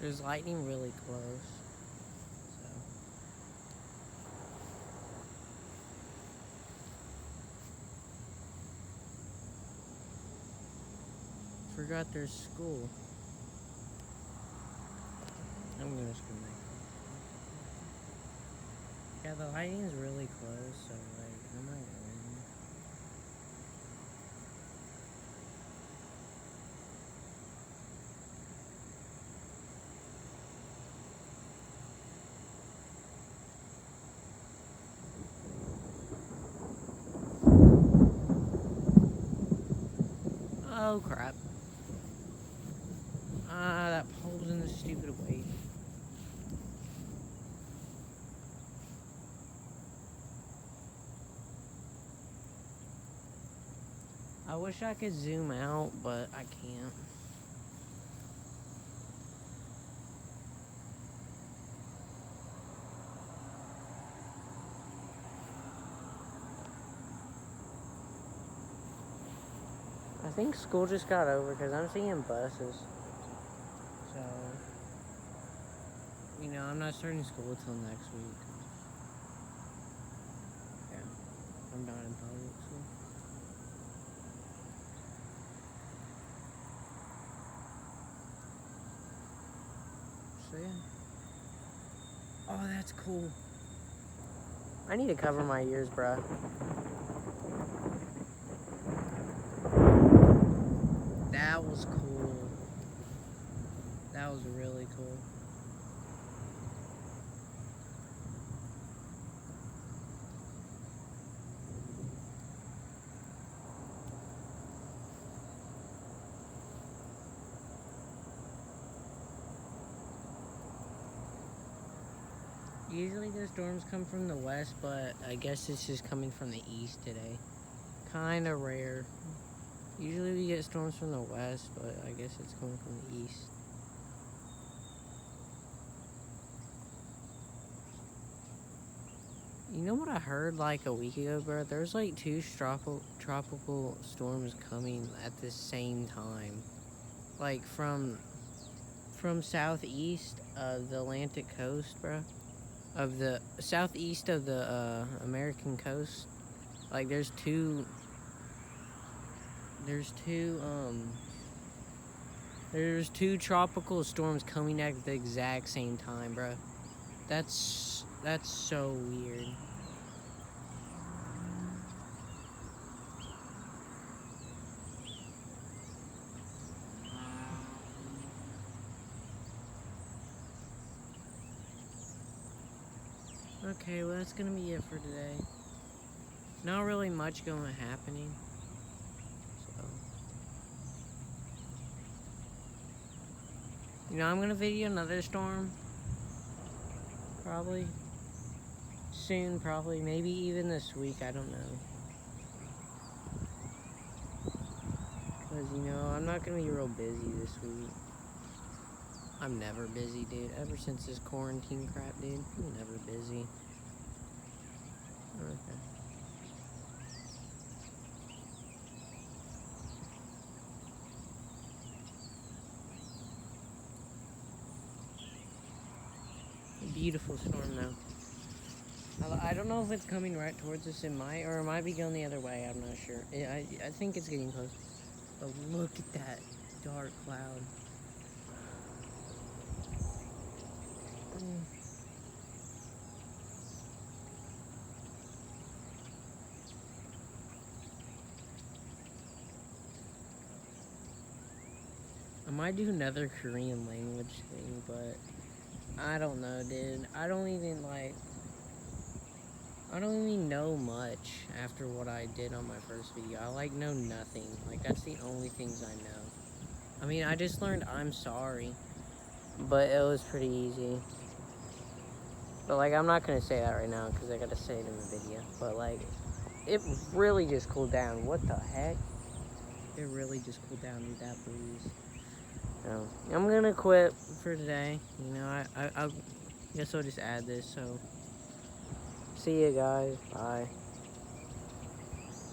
There's lightning really close. So. Forgot there's school. I'm just gonna make. Yeah, the lighting's really close, so like I'm not gonna win. Oh crap. That pole's in the stupid way. I wish I could zoom out, but I can't. I think school just got over because I'm seeing buses. So, you know, I'm not starting school till next week. Yeah, I'm not in public school. So, yeah. Oh, that's cool. I need to cover my ears, bruh. That was cool. That was really cool. Usually the storms come from the west, but I guess it's just coming from the east today. Kinda rare. Usually we get storms from the west, but I guess it's coming from the east. You know what I heard like a week ago, bro? There's like two tropical storms coming at the same time. Like from southeast of the Atlantic coast, bro. Of the southeast of the American coast. Like there's two tropical storms coming at the exact same time, bro. That's so weird. Okay, well that's gonna be it for today. Not really much happening. So, you know, I'm gonna video another storm. Probably soon, probably maybe even this week. I don't know. Cause you know I'm not gonna be real busy this week. I'm never busy, dude. Ever since this quarantine crap, dude, I'm never busy. Okay. Beautiful storm though. I don't know if it's coming right towards us. It might, or it might be going the other way. I'm not sure. I think it's getting close. But look at that dark cloud. I might do another Korean language thing, but I don't know, dude. I don't even know much after what I did on my first video. I know nothing. Like that's the only things I know. I mean, I just learned I'm sorry, but it was pretty easy. But like I'm not gonna say that right now because I gotta say it in the video. But like, it really just cooled down. What the heck? It really just cooled down with that breeze. So, I'm gonna quit for today. You know, I guess I'll just add this. So, see you guys. Bye.